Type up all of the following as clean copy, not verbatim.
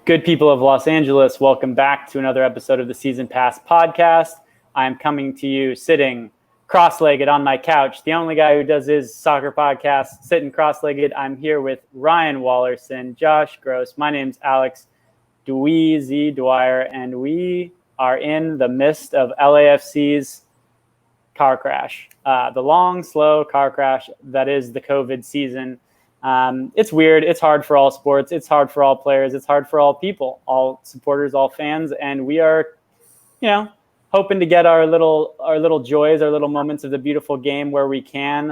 Good people of Los Angeles, welcome back to another episode of the Season Pass podcast. I am coming to you sitting cross-legged on my couch. The only guy who does his soccer podcast sitting cross-legged. I'm here with Ryan Wallerson, Josh Gross. My name's Alex Dwyer, and we are in the midst of LAFC's car crash. The long, slow car crash that is the COVID season. It's weird. It's hard for all sports. It's hard for all players. It's hard for all people, all supporters, all fans. And we are, hoping to get our little joys, our little moments of the beautiful game where we can,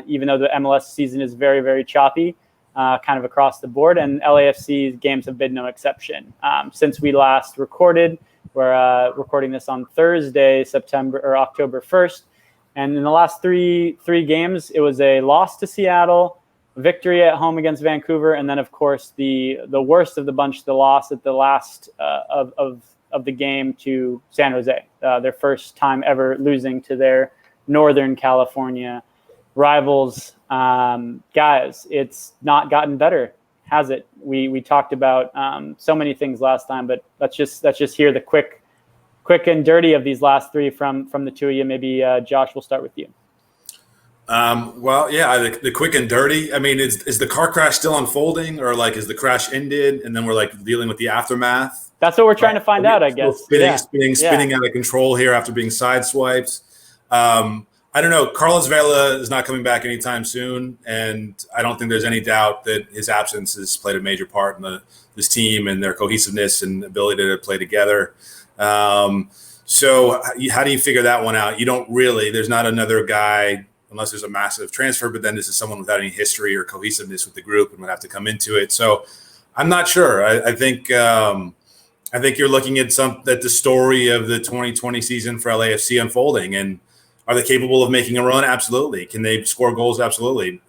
even though the MLS season is very, very choppy, kind of across the board. And LAFC's games have been no exception. Since we last recorded, we're recording this on Thursday, October 1st. And in the last three games, it was a loss to Seattle, victory at home against Vancouver, and then of course the worst of the bunch, the loss at the last of the game to San Jose, their first time ever losing to their Northern California rivals. Guys, it's not gotten better, has it? We talked about so many things last time, but let's just hear the quick and dirty of these last three from the two of you. Maybe Josh, we'll start with you. The quick and dirty. I mean, is the car crash still unfolding, or is the crash ended and then we're dealing with the aftermath? That's what we're trying to find out, I guess. Spinning out of control here after being sideswiped. I don't know. Carlos Vela is not coming back anytime soon, and I don't think there's any doubt that his absence has played a major part in this team and their cohesiveness and ability to play together. So how do you figure that one out? You don't really. There's not another guy, unless there's a massive transfer, but then this is someone without any history or cohesiveness with the group and would have to come into it. So I'm not sure. I think you're looking at the story of the 2020 season for LAFC unfolding. And are they capable of making a run? Absolutely. Can they score goals? Absolutely.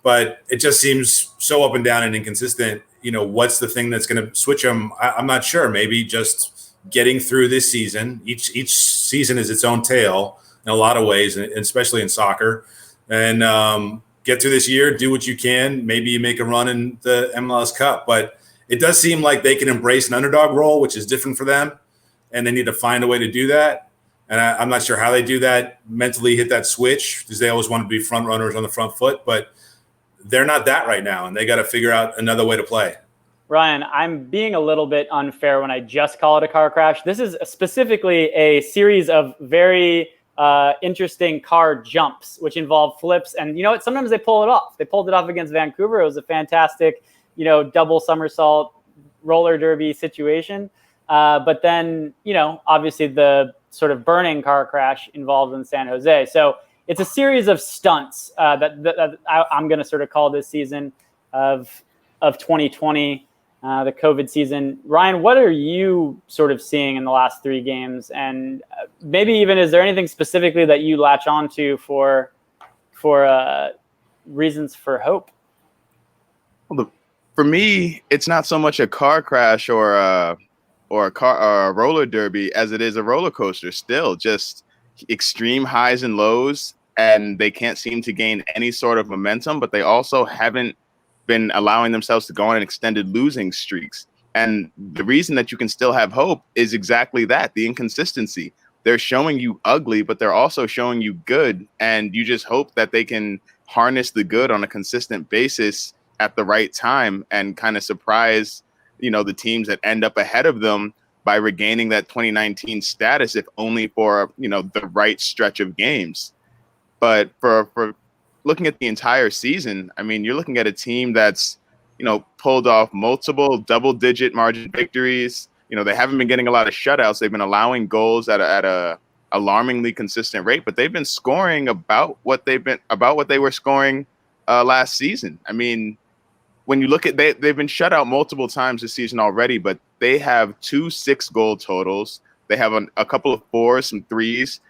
But it just seems so up and down and inconsistent. What's the thing that's going to switch them? I'm not sure. Maybe just getting through this season. Each season is its own tale in a lot of ways, and especially in soccer, and get through this year, do what you can. Maybe you make a run in the MLS Cup, but it does seem like they can embrace an underdog role, which is different for them, and they need to find a way to do that. And I'm not sure how they do that, mentally hit that switch, because they always want to be front runners on the front foot, but they're not that right now, and they got to figure out another way to play. Ryan, I'm being a little bit unfair when I just call it a car crash. This is specifically a series of very interesting car jumps, which involve flips. And you know what? Sometimes they pull it off. They pulled it off against Vancouver. It was a fantastic, double somersault roller derby situation. But then, obviously the sort of burning car crash involved in San Jose. So it's a series of stunts that I'm going to sort of call this season of 2020. The COVID season. Ryan, what are you sort of seeing in the last three games? And maybe even, is there anything specifically that you latch onto for reasons for hope? Well, for me, it's not so much a car crash or a roller derby as it is a roller coaster. Still just extreme highs and lows, and they can't seem to gain any sort of momentum, but they also haven't been allowing themselves to go on extended losing streaks. And the reason that you can still have hope is exactly that, the inconsistency. They're showing you ugly, but they're also showing you good. And you just hope that they can harness the good on a consistent basis at the right time and kind of surprise, the teams that end up ahead of them by regaining that 2019 status, if only for, the right stretch of games. But for looking at the entire season, I mean, you're looking at a team that's, pulled off multiple double-digit margin victories. They haven't been getting a lot of shutouts. They've been allowing goals at a alarmingly consistent rate, but they've been scoring about what they were scoring last season. I mean, when you look at they've been shut out multiple times this season already, but they have 2 6-goal totals. They have a couple of 4s, some 3s.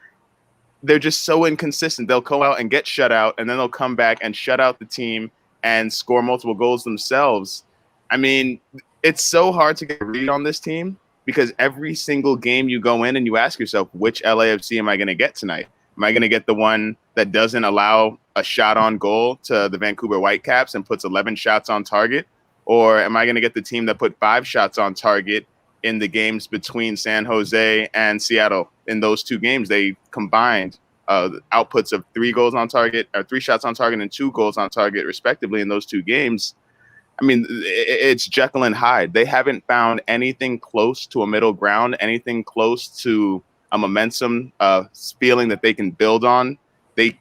They're just so inconsistent. They'll go out and get shut out, and then they'll come back and shut out the team and score multiple goals themselves. I mean, it's so hard to get a read on this team because every single game you go in and you ask yourself, which LAFC am I going to get tonight? Am I going to get the one that doesn't allow a shot on goal to the Vancouver Whitecaps and puts 11 shots on target? Or am I going to get the team that put 5 shots on target in the games between San Jose and Seattle? In those 2 games, they combined outputs of 3 goals on target, or 3 shots on target and 2 goals on target, respectively, in those 2 games. I mean, it's Jekyll and Hyde. They haven't found anything close to a middle ground, anything close to a momentum feeling that they can build on. They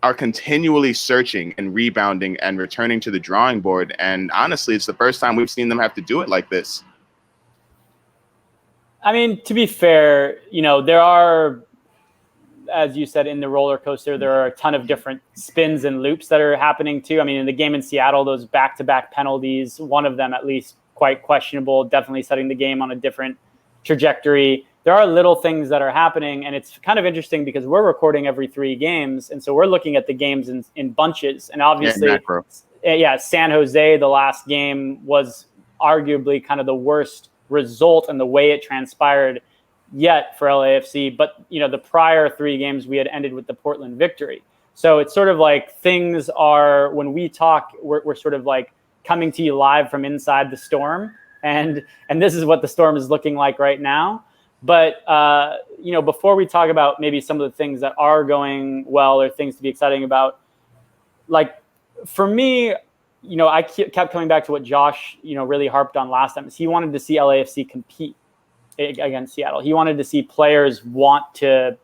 are continually searching and rebounding and returning to the drawing board. And honestly, it's the first time we've seen them have to do it like this. I mean, to be fair, there are, as you said, in the roller coaster, there are a ton of different spins and loops that are happening too. I mean, in the game in Seattle, those back-to-back penalties, one of them at least quite questionable, definitely setting the game on a different trajectory. There are little things that are happening, and it's kind of interesting because we're recording every 3 games, and so we're looking at the games in bunches. And obviously, San Jose, the last game, was arguably kind of the worst result and the way it transpired yet for LAFC. But, the prior 3 games we had ended with the Portland victory. So it's sort of like things are, when we talk, we're sort of like coming to you live from inside the storm. And this is what the storm is looking like right now. But, before we talk about maybe some of the things that are going well or things to be exciting about, like for me, I kept coming back to what Josh, really harped on last time, is he wanted to see LAFC compete against Seattle. He wanted to see players want to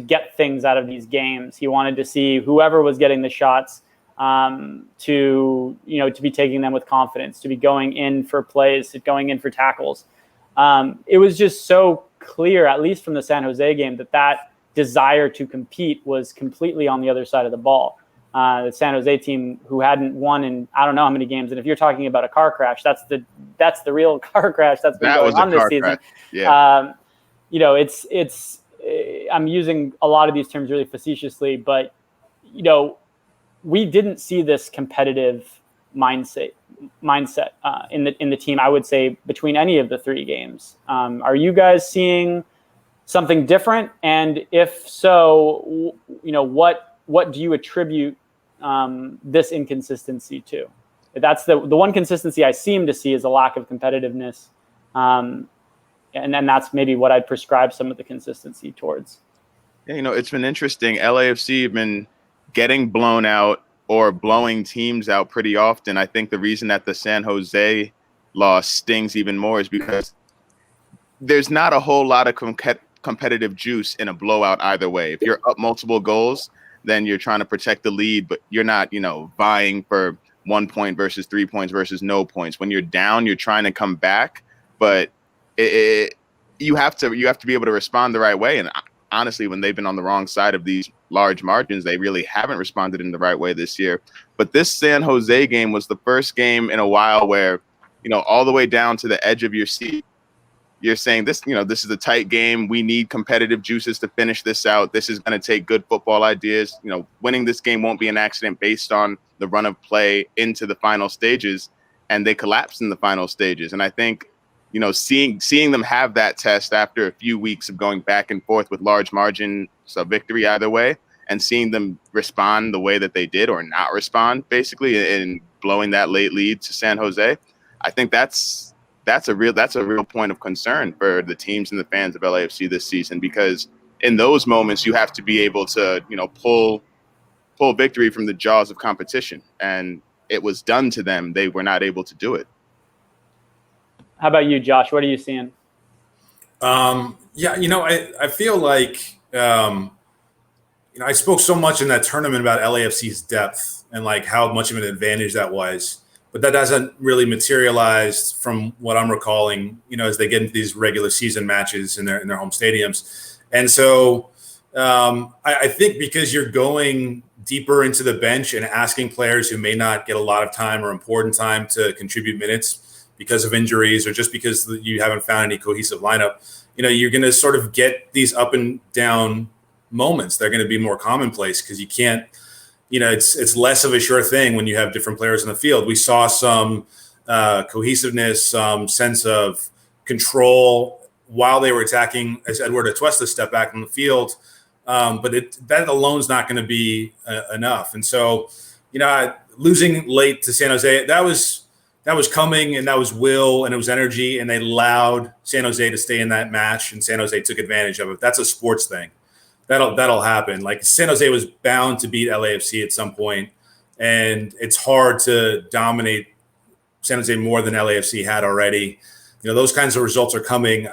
get things out of these games. He wanted to see whoever was getting the shots to be taking them with confidence, to be going in for plays, going in for tackles. It was just so clear, at least from the San Jose game, that desire to compete was completely on the other side of the ball. The San Jose team, who hadn't won in I don't know how many games, and if you're talking about a car crash, that's the real car crash that's been going on this season. Yeah. It's I'm using a lot of these terms really facetiously, but we didn't see this competitive mindset in the team, I would say, between any of the 3 games. Are you guys seeing something different? And if so, what do you attribute this inconsistency to? That's the one consistency I seem to see is a lack of competitiveness. And then that's maybe what I'd prescribe some of the consistency towards. Yeah, it's been interesting. LAFC have been getting blown out or blowing teams out pretty often. I think the reason that the San Jose loss stings even more is because there's not a whole lot of competitive juice in a blowout either way. If you're up multiple goals, then you're trying to protect the lead, but you're not, vying for 1 point versus 3 points versus no points. When you're down, you're trying to come back, but you have to be able to respond the right way. And honestly, when they've been on the wrong side of these large margins, they really haven't responded in the right way this year. But this San Jose game was the first game in a while where, all the way down to the edge of your seat, you're saying this is a tight game. We need competitive juices to finish this out. This is going to take good football ideas. Winning this game won't be an accident based on the run of play into the final stages. And they collapsed in the final stages. And I think, seeing them have that test after a few weeks of going back and forth with large margins of victory either way, and seeing them respond the way that they did or not respond, basically, in blowing that late lead to San Jose, I think that's a real point of concern for the teams and the fans of LAFC this season, because in those moments you have to be able to, pull victory from the jaws of competition, and it was done to them. They were not able to do it. How about you, Josh? What are you seeing? I feel like, I spoke so much in that tournament about LAFC's depth and like how much of an advantage that was, but that hasn't really materialized from what I'm recalling, as they get into these regular season matches in their home stadiums. And so I think because you're going deeper into the bench and asking players who may not get a lot of time or important time to contribute minutes because of injuries or just because you haven't found any cohesive lineup, you're going to sort of get these up and down moments. They're going to be more commonplace because you can't, it's less of a sure thing when you have different players in the field. We saw some cohesiveness, some sense of control while they were attacking as Eduardo Atuesta stepped back in the field. But that alone is not going to be enough. And so, losing late to San Jose, that was that was coming, and that was will, and it was energy, and they allowed San Jose to stay in that match, and San Jose took advantage of it. That's a sports thing. That'll happen. Like San Jose was bound to beat LAFC at some point, and it's hard to dominate San Jose more than LAFC had already. You know, those kinds of results are coming.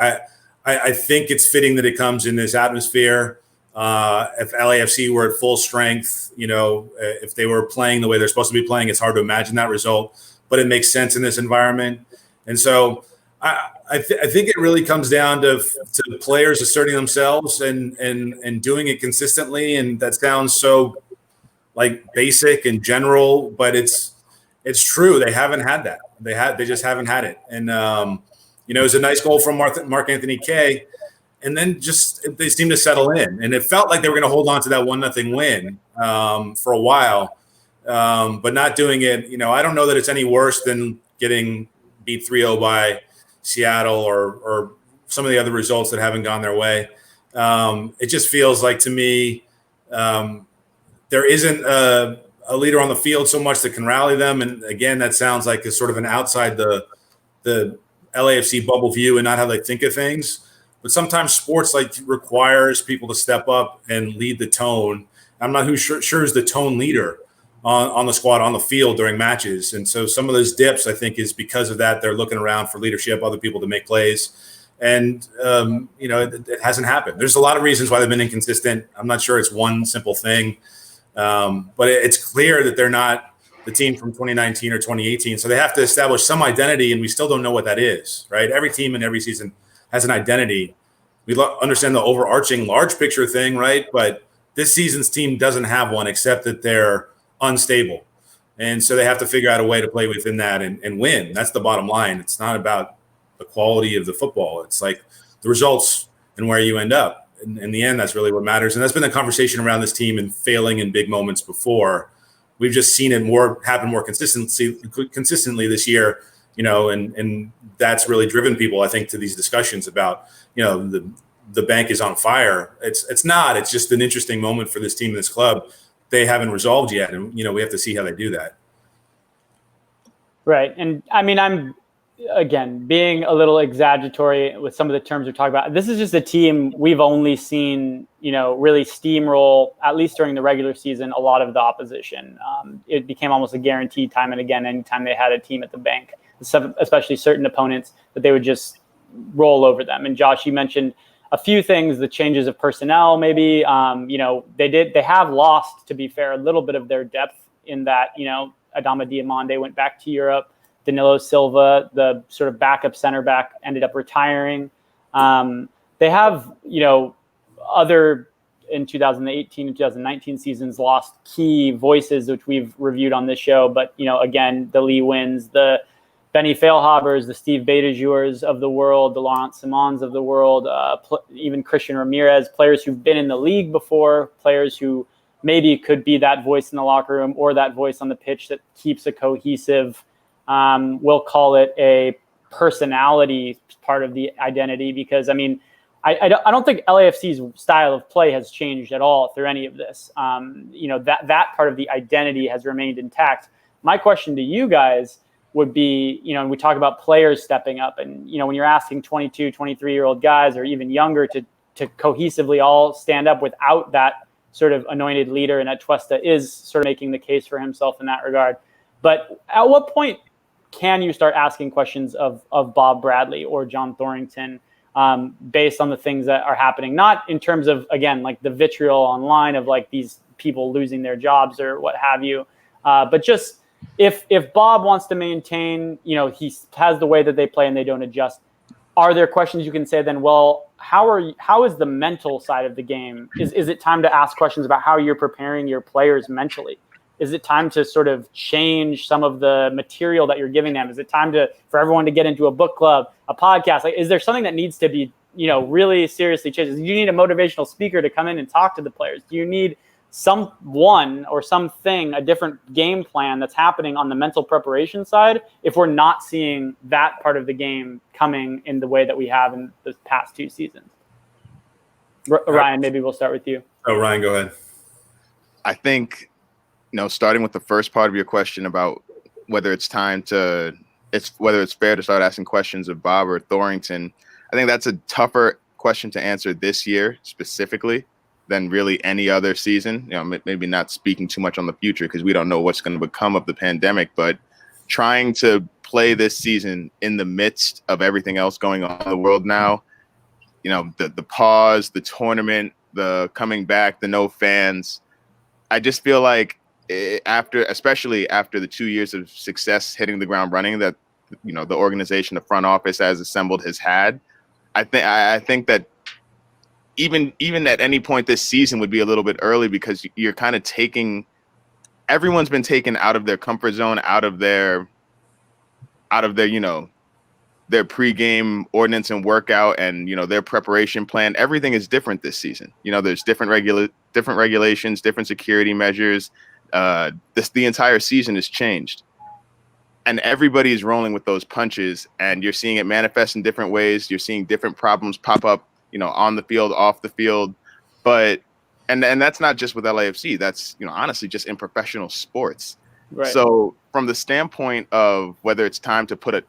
I think it's fitting that it comes in this atmosphere. If LAFC were at full strength, you know, if they were playing the way they're supposed to be playing, it's hard to imagine that result, but it makes sense in this environment. And so I think it really comes down to players asserting themselves and doing it consistently. And that sounds so like basic and general, but it's true. They haven't had that. They just haven't had it. And you know, it was a nice goal from Mark Anthony Kaye. And then just they seemed to settle in, and it felt like they were going to hold on to that 1-0 win for a while, but not doing it. You know, I don't know that it's any worse than getting beat 3-0 by Seattle or some of the other results that haven't gone their way. It just feels like to me there isn't a leader on the field so much that can rally them. And again, that sounds like it's sort of an outside the LAFC bubble view and not how they think of things. But sometimes sports like requires people to step up and lead the tone. I'm not sure is the tone leader on the squad on the field during matches. And so some of those dips, I think, is because of that. They're looking around for leadership, other people to make plays. And, you know, it hasn't happened. There's a lot of reasons why they've been inconsistent. I'm not sure it's one simple thing. But it's clear that they're not the team from 2019 or 2018. So they have to establish some identity, and we still don't know what that is, right? Every team in every season has an identity. We understand the overarching large picture thing, right? But this season's team doesn't have one, except that they're unstable. And so they have to figure out a way to play within that and win. That's the bottom line. It's not about the quality of the football. It's like the results and where you end up. In the end, that's really what matters. And that's been the conversation around this team and failing in big moments before. We've just seen it happen more consistently this year. You know, and that's really driven people, I think, to these discussions about, you know, the bank is on fire. It's not. It's just an interesting moment for this team and this club. They haven't resolved yet, and you know, we have to see how they do that. Right, and I mean, I'm again being a little exaggeratory with some of the terms we're talking about. This is just a team we've only seen, you know, really steamroll, at least during the regular season, a lot of the opposition. It became almost a guarantee time and again anytime they had a team at the bank, especially certain opponents, that they would just roll over them. And Josh, you mentioned a few things, the changes of personnel, maybe, you know, they have lost, to be fair, a little bit of their depth in that, you know, Adama Diomande went back to Europe. Danilo Silva, the sort of backup center back, ended up retiring. They have, you know, other in 2018 and 2019 seasons lost key voices, which we've reviewed on this show. But, you know, again, the Lee Wins, the Benny Feilhabers, the Steve Beitajeurs of the world, the Laurent Simons of the world, even Christian Ramirez, players who've been in the league before, players who maybe could be that voice in the locker room or that voice on the pitch that keeps a cohesive, we'll call it a personality part of the identity. Because, I mean, I don't think LAFC's style of play has changed at all through any of this. You know, that part of the identity has remained intact. My question to you guys would be, you know, and we talk about players stepping up, and, you know, when you're asking 22, 23-year-old guys or even younger to cohesively all stand up without that sort of anointed leader, and Atuesta is sort of making the case for himself in that regard. But at what point can you start asking questions of Bob Bradley or John Thorrington based on the things that are happening, not in terms of, again, like the vitriol online of like these people losing their jobs or what have you, but just if Bob wants to maintain, you know, he has the way that they play and they don't adjust, are there questions you can say then, well, how is the mental side of the game? Is it time to ask questions about how you're preparing your players mentally? Is it time to sort of change some of the material that you're giving them? Is it time for everyone to get into a book club, a podcast? Like, is there something that needs to be, you know, really seriously changed? Do you need a motivational speaker to come in and talk to the players? Do you need someone or something, a different game plan that's happening on the mental preparation side, if we're not seeing that part of the game coming in the way that we have in the past two seasons? Ryan, maybe we'll start with you. Oh, Ryan, go ahead. I think, you know, starting with the first part of your question about whether it's time to it's whether it's fair to start asking questions of Bob or Thorrington. I think that's a tougher question to answer this year specifically than really any other season. Maybe not speaking too much on the future because we don't know what's going to become of the pandemic, but trying to play this season in the midst of everything else going on in the world now, the pause, the tournament, the coming back, the no fans. I just feel like especially after the 2 years of success hitting the ground running that, the organization, the front office has assembled has had, I think that even at any point this season would be a little bit early because you're kind of everyone's been taken out of their comfort zone, out of their their pregame ordinance and workout and, their preparation plan. Everything is different this season. There's different regulations, different security measures. The entire season has changed. And everybody is rolling with those punches, and you're seeing it manifest in different ways. You're seeing different problems pop up, on the field, off the field. But and that's not just with LAFC. That's, honestly just in professional sports. Right. So from the standpoint of whether it's time to put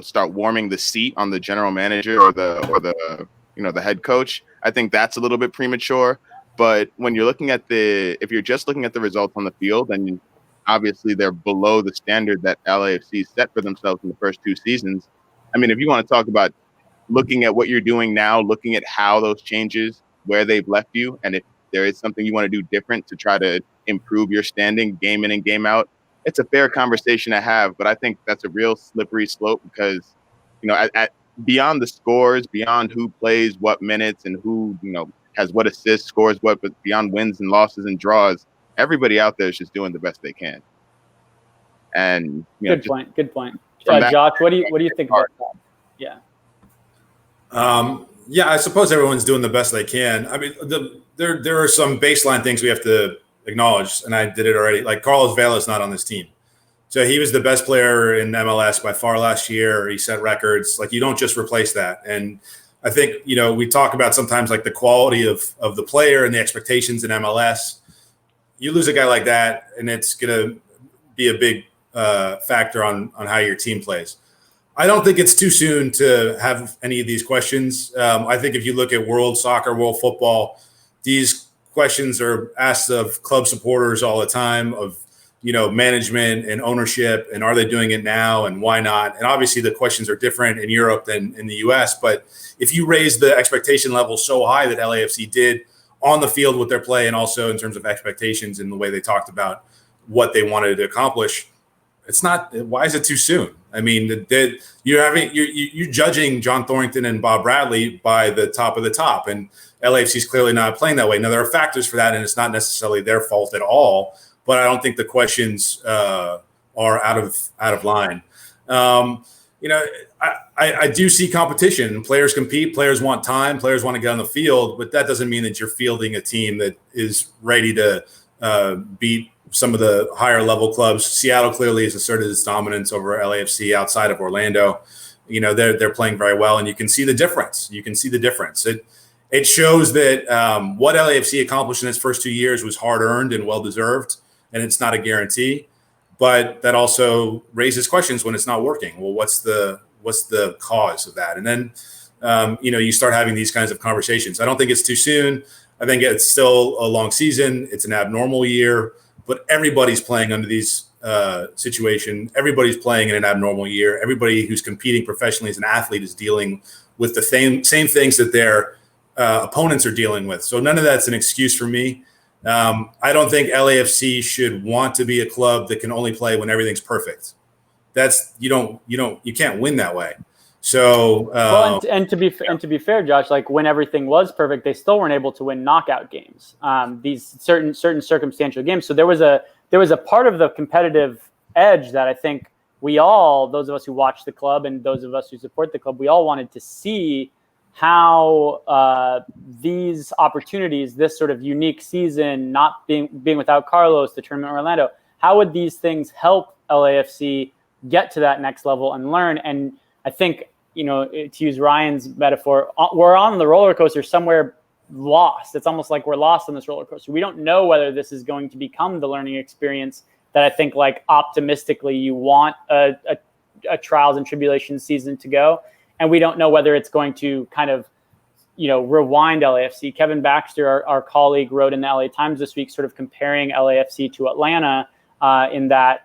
start warming the seat on the general manager or the head coach, I think that's a little bit premature. But when you're if you're just looking at the results on the field, then obviously they're below the standard that LAFC set for themselves in the first 2 seasons. I mean, if you want to talk about looking at what you're doing now, looking at how those changes, where they've left you, and if there is something you want to do different to try to improve your standing game in and game out, it's a fair conversation to have. But I think that's a real slippery slope because, at beyond the scores, beyond who plays what minutes and who, has what assists, scores what, but beyond wins and losses and draws, everybody out there is just doing the best they can. And good point. Josh, what do you think about that? Yeah. Yeah, I suppose everyone's doing the best they can. I mean, there are some baseline things we have to acknowledge, and I did it already. Like Carlos Velas not on this team. So he was the best player in MLS by far last year. He set records. Like, you don't just replace that. And I think, we talk about sometimes like the quality of the player and the expectations in MLS. You lose a guy like that, and it's going to be a big factor on how your team plays. I don't think it's too soon to have any of these questions. I think if you look at world soccer, world football, these questions are asked of club supporters all the time, of management and ownership, and are they doing it now and why not? And obviously the questions are different in Europe than in the US, but if you raise the expectation level so high that LAFC did on the field with their play and also in terms of expectations and the way they talked about what they wanted to accomplish, it's not, why is it too soon? I mean, you're judging John Thorrington and Bob Bradley by the top of the top, and LAFC is clearly not playing that way. Now, there are factors for that, and it's not necessarily their fault at all, but I don't think the questions are out of line. I do see competition. Players compete. Players want time. Players want to get on the field, but that doesn't mean that you're fielding a team that is ready to beat some of the higher level clubs. Seattle clearly has asserted its dominance over LAFC outside of Orlando. They're playing very well, and you can see the difference. It shows that what LAFC accomplished in its first 2 years was hard earned and well deserved, and it's not a guarantee. But that also raises questions when it's not working. Well, what's the cause of that? And then you start having these kinds of conversations. I don't think it's too soon. I think it's still a long season. It's an abnormal year, but everybody's playing under these situations. Everybody's playing in an abnormal year. Everybody who's competing professionally as an athlete is dealing with the same things that their opponents are dealing with. So none of that's an excuse for me. I don't think LAFC should want to be a club that can only play when everything's perfect. You can't win that way. So, and to be fair, Josh, like when everything was perfect, they still weren't able to win knockout games. These certain circumstantial games. So there was a part of the competitive edge that I think those of us who watch the club and those of us who support the club, we all wanted to see how these opportunities, this sort of unique season, not being without Carlos, the tournament in Orlando, how would these things help LAFC get to that next level and learn? And I think, to use Ryan's metaphor, we're on the roller coaster somewhere lost. It's almost like we're lost on this roller coaster. We don't know whether this is going to become the learning experience that I think, like, optimistically you want a a trials and tribulations season to go. And we don't know whether it's going to kind of, rewind LAFC. Kevin Baxter, our colleague, wrote in the LA Times this week, sort of comparing LAFC to Atlanta in that,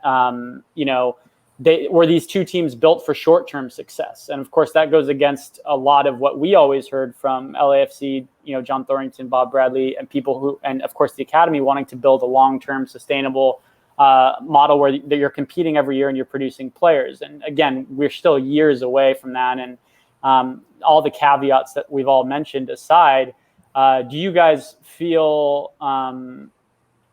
they were these two teams built for short-term success. And of course, that goes against a lot of what we always heard from LAFC, John Thorrington, Bob Bradley, and people and of course the academy, wanting to build a long-term sustainable model where you're competing every year and you're producing players. And again, we're still years away from that. And all the caveats that we've all mentioned aside, do you guys feel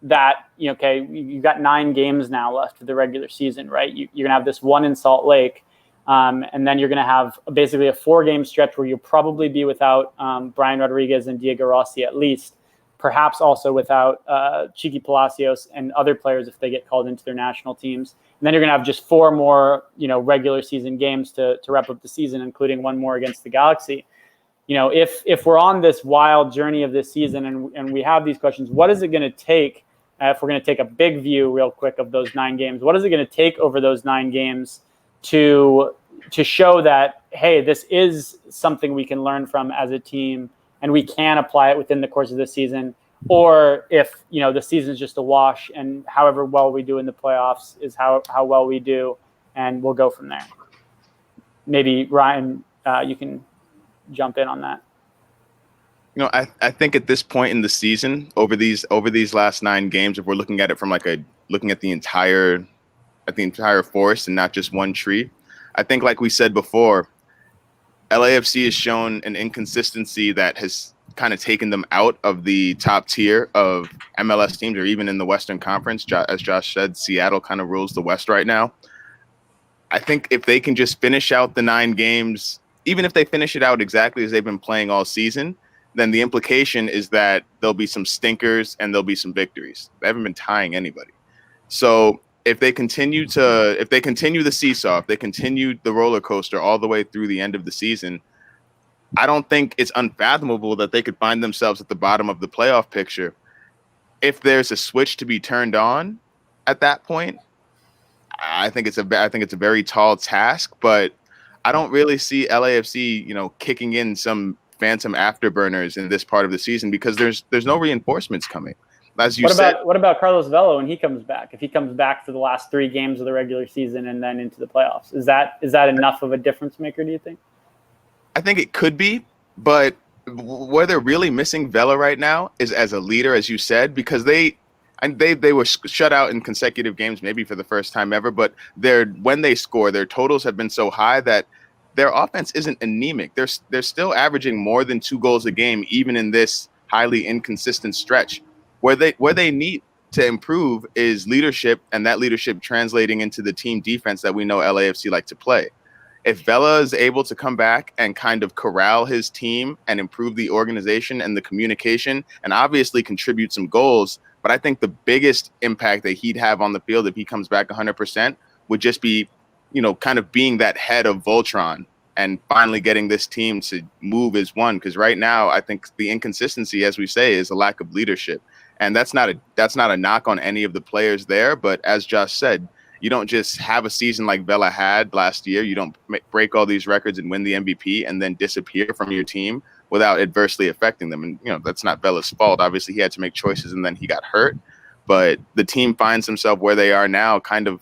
that, you've got 9 games now left of the regular season, right? You're going to have this one in Salt Lake, and then you're going to have basically a 4-game stretch where you'll probably be without Brian Rodriguez and Diego Rossi at least, perhaps also without Chiqui Palacios and other players if they get called into their national teams. And then you're going to have just 4 more, regular season games to wrap up the season, including one more against the Galaxy. If we're on this wild journey of this season and we have these questions, what is it going to take? If we're going to take a big view real quick of those 9 games, what is it going to take over those 9 games to show that, hey, this is something we can learn from as a team and we can apply it within the course of the season? Or if, the season's just a wash and however well we do in the playoffs is how well we do, and we'll go from there. Maybe Ryan, you can jump in on that. I think at this point in the season, over these last 9 games, if we're looking at it from looking at the entire forest and not just one tree, I think, like we said before, LAFC has shown an inconsistency that has kind of taken them out of the top tier of MLS teams, or even in the Western Conference. As Josh said, Seattle kind of rules the West right now. I think if they can just finish out the 9 games, even if they finish it out exactly as they've been playing all season, then the implication is that there'll be some stinkers and there'll be some victories. They haven't been tying anybody. So if they continue the seesaw, if they continue the roller coaster all the way through the end of the season, I don't think it's unfathomable that they could find themselves at the bottom of the playoff picture. If there's a switch to be turned on at that point, I think it's a very tall task, but I don't really see LAFC, kicking in some phantom afterburners in this part of the season because there's no reinforcements coming. As you said, what about Carlos Vela when he comes back? If he comes back for the last 3 games of the regular season and then into the playoffs, is that enough of a difference maker, do you think? I think it could be, but where they're really missing Vela right now is as a leader, as you said, because they were shut out in consecutive games, maybe for the first time ever, but when they score, their totals have been so high that their offense isn't anemic. They're still averaging more than 2 goals a game, even in this highly inconsistent stretch. Where they need to improve is leadership, and that leadership translating into the team defense that we know LAFC like to play. If Vela is able to come back and kind of corral his team and improve the organization and the communication and obviously contribute some goals, but I think the biggest impact that he'd have on the field if he comes back 100% would just be, kind of being that head of Voltron and finally getting this team to move as one. Because right now, I think the inconsistency, as we say, is a lack of leadership. And that's not a knock on any of the players there. But as Josh said, you don't just have a season like Vela had last year. You don't break all these records and win the MVP and then disappear from your team without adversely affecting them. And, that's not Vela's fault. Obviously, he had to make choices and then he got hurt. But the team finds themselves where they are now, kind of,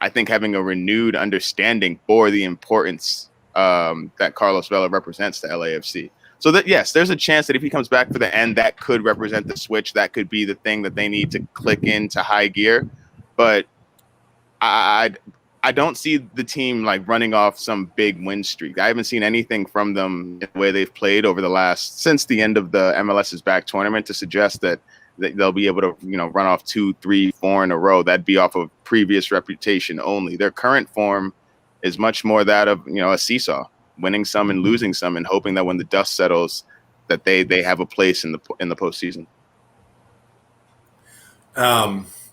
I think, having a renewed understanding for the importance that Carlos Vela represents to LAFC. So that, yes, there's a chance that if he comes back for the end, that could represent the switch. That could be the thing that they need to click into high gear. But I don't see the team running off some big win streak. I haven't seen anything from them in the way they've played since the end of the MLS's back tournament to suggest that they'll be able to, run off 2, 3, 4 in a row. That'd be off of previous reputation only. Their current form is much more that of, a seesaw, winning some and losing some, and hoping that when the dust settles, that they have a place in the postseason.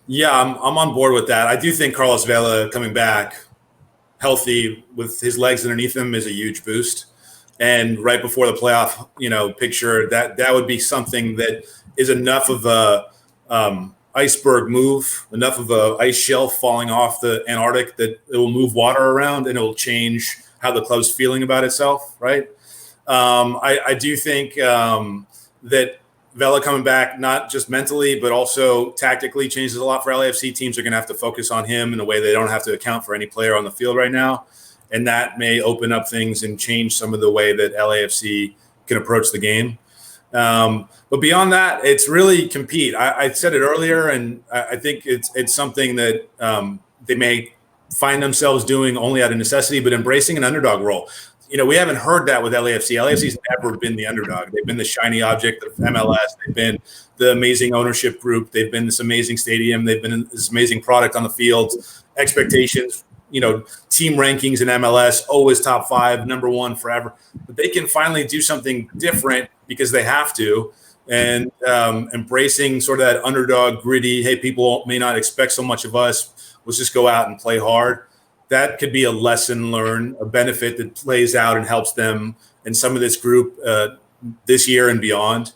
Yeah, I'm on board with that. I do think Carlos Vela coming back healthy with his legs underneath him is a huge boost. And right before the playoff, picture that would be something that is enough of iceberg move, enough of a ice shelf falling off the Antarctic that it will move water around and it will change how the club's feeling about itself, right? I do think that Vela coming back, not just mentally, but also tactically changes a lot for LAFC. Teams are going to have to focus on him in a way they don't have to account for any player on the field right now. And that may open up things and change some of the way that LAFC can approach the game. But beyond that, it's really compete. I said it earlier, and I think it's something that they may find themselves doing only out of necessity, but embracing an underdog role. We haven't heard that with LAFC. LAFC's never been the underdog. They've been the shiny object of MLS. They've been the amazing ownership group. They've been this amazing stadium. They've been this amazing product on the field. Expectations, team rankings in MLS, always top 5, number 1 forever. But they can finally do something different because they have to. And embracing sort of that underdog, gritty, hey, people may not expect so much of us. Let's just go out and play hard. That could be a lesson learned, a benefit that plays out and helps them in some of this group this year and beyond.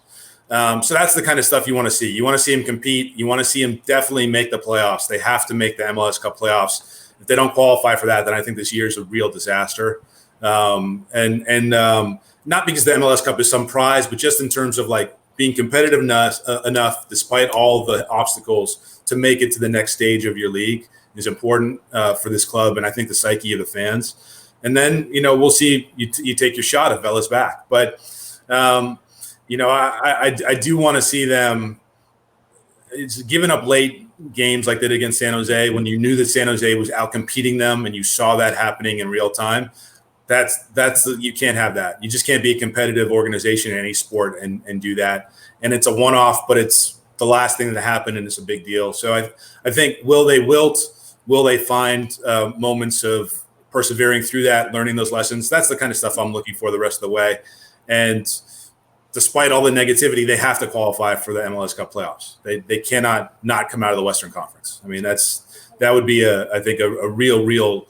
So that's the kind of stuff you want to see. You want to see them compete. You want to see them definitely make the playoffs. They have to make the MLS Cup playoffs. If they don't qualify for that, then I think this year is a real disaster. Not because the MLS Cup is some prize, but just in terms of like being competitive enough, despite all the obstacles, to make it to the next stage of your league is important for this club, and I think the psyche of the fans. And then, we'll see you take your shot if Velas back. But, I do want to see them giving up late games like they did against San Jose when you knew that San Jose was out-competing them and you saw that happening in real time. You can't have that. You just can't be a competitive organization in any sport and do that. And it's a one-off, but it's the last thing that happened, and it's a big deal. So I think, will they wilt? Will they find moments of persevering through that, learning those lessons? That's the kind of stuff I'm looking for the rest of the way. And despite all the negativity, they have to qualify for the MLS Cup playoffs. They cannot not come out of the Western Conference. I mean, that would be I think a real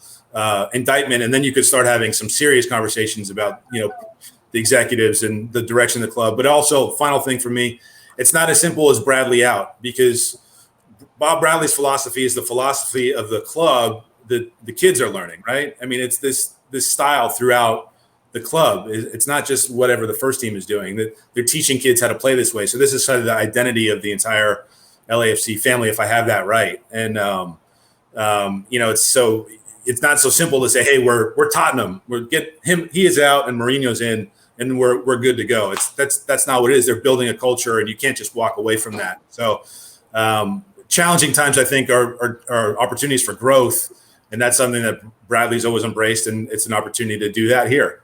indictment. And then you could start having some serious conversations about, the executives and the direction of the club. But also, final thing for me, it's not as simple as Bradley out, because Bob Bradley's philosophy is the philosophy of the club that the kids are learning, right? I mean, it's this style throughout the club. It's not just whatever the first team is doing. They're teaching kids how to play this way. So this is sort of the identity of the entire LAFC family, if I have that right. And it's not so simple to say, hey, we're Tottenham. He is out and Mourinho's in, and we're good to go. That's not what it is. They're building a culture, and you can't just walk away from that. So challenging times, I think, are opportunities for growth, and that's something that Bradley's always embraced, and it's an opportunity to do that here.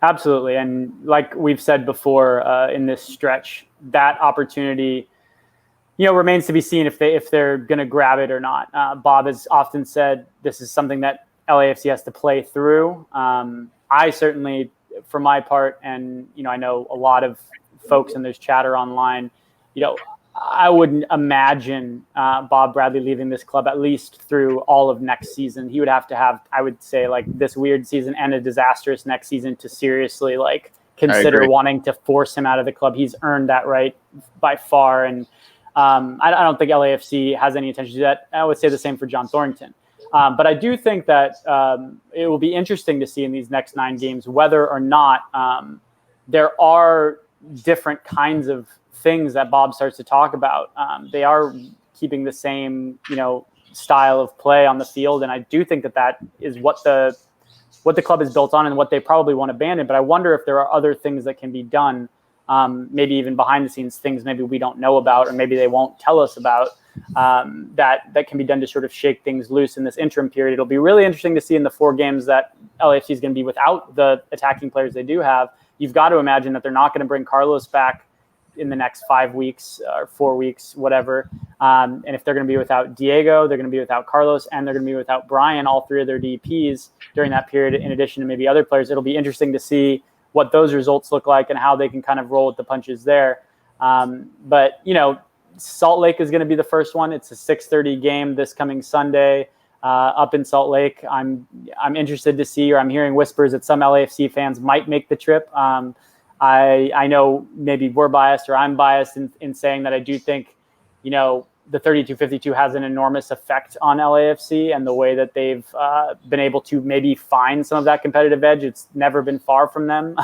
Absolutely, and like we've said before, in this stretch, that opportunity, remains to be seen if they're going to grab it or not. Bob has often said this is something that LAFC has to play through. I certainly, for my part, and I know a lot of folks, and there's chatter online, I wouldn't imagine Bob Bradley leaving this club at least through all of next season. He would have to have, I would say, like this weird season and a disastrous next season to seriously consider wanting to force him out of the club. He's earned that right by far. And I don't think LAFC has any intention to do that. I would say the same for John Thornton. But I do think that it will be interesting to see in these next 9 games whether or not there are different kinds of things that Bob starts to talk about. They are keeping the same, style of play on the field, and I do think that is what the club is built on and what they probably won't abandon. But I wonder if there are other things that can be done, maybe even behind the scenes things maybe we don't know about, or maybe they won't tell us about, that can be done to sort of shake things loose in this interim period. It'll be really interesting to see in the 4 games that LAFC is going to be without the attacking players they do have. You've got to imagine that they're not going to bring Carlos back in the next 5 weeks or 4 weeks, whatever. And if they're going to be without Diego, they're going to be without Carlos, and they're going to be without Brian, all 3 of their DPs during that period, in addition to maybe other players. It'll be interesting to see what those results look like and how they can kind of roll with the punches there. But, Salt Lake is going to be the first one. It's a 6:30 game this coming Sunday up in Salt Lake. I'm interested to see, or I'm hearing whispers that some LAFC fans might make the trip. I know maybe we're biased or I'm biased in saying that I do think, the 32-52 has an enormous effect on LAFC and the way that they've been able to maybe find some of that competitive edge. It's never been far from them,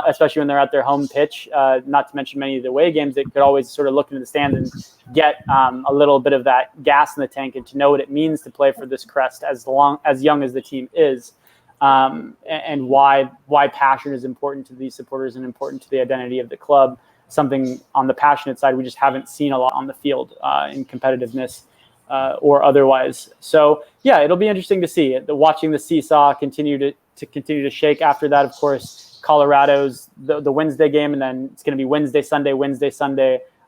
especially when they're at their home pitch, not to mention many of the away games. They could always sort of look into the stands and get a little bit of that gas in the tank and to know what it means to play for this crest as young as the team is, and why passion is important to these supporters and important to the identity of the club. Something on the passionate side we just haven't seen a lot on the field in competitiveness or otherwise. So yeah, it'll be interesting to see watching the seesaw continue to shake. After that, of course, Colorado's the Wednesday game, and then it's going to be Wednesday, Sunday,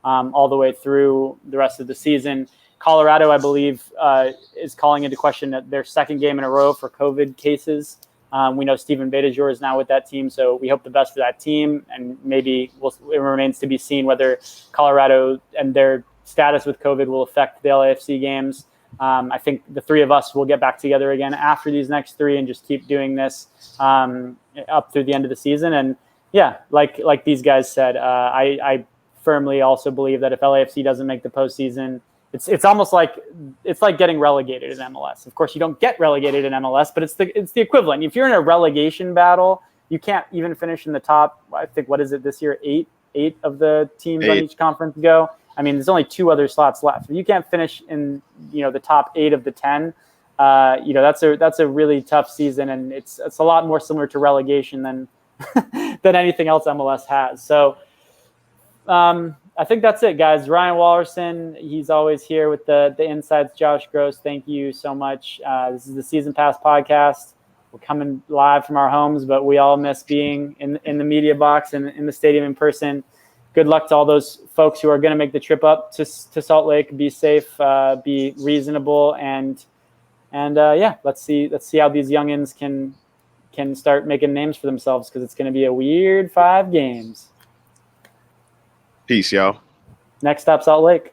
all the way through the rest of the season. Colorado, I believe, is calling into question their second game in a row for COVID cases. We know Steven Beitajor is now with that team, so we hope the best for that team. And maybe it remains to be seen whether Colorado and their status with COVID will affect the LAFC games. I think the three of us will get back together again after these next three and just keep doing this up through the end of the season. And yeah, like these guys said, I firmly also believe that if LAFC doesn't make the postseason, it's almost like getting relegated in MLS. Of course, you don't get relegated in MLS, but it's the equivalent. If you're in a relegation battle, you can't even finish in the top. I think what is it this year? Eight of the teams on each conference go. I mean, there's only 2 other slots left. If you can't finish in the top 8 of the 10, that's a really tough season, and it's a lot more similar to relegation than than anything else MLS has. So. I think that's it, guys. Ryan Wallerson, he's always here with the insights. Josh Gross, thank you so much. This is the Season Pass podcast. We're coming live from our homes, but we all miss being in the media box and in the stadium in person. Good luck to all those folks who are going to make the trip up to Salt Lake. Be safe, be reasonable, and yeah, let's see how these youngins can start making names for themselves, because it's going to be a weird 5 games. Peace, y'all. Next stop, Salt Lake.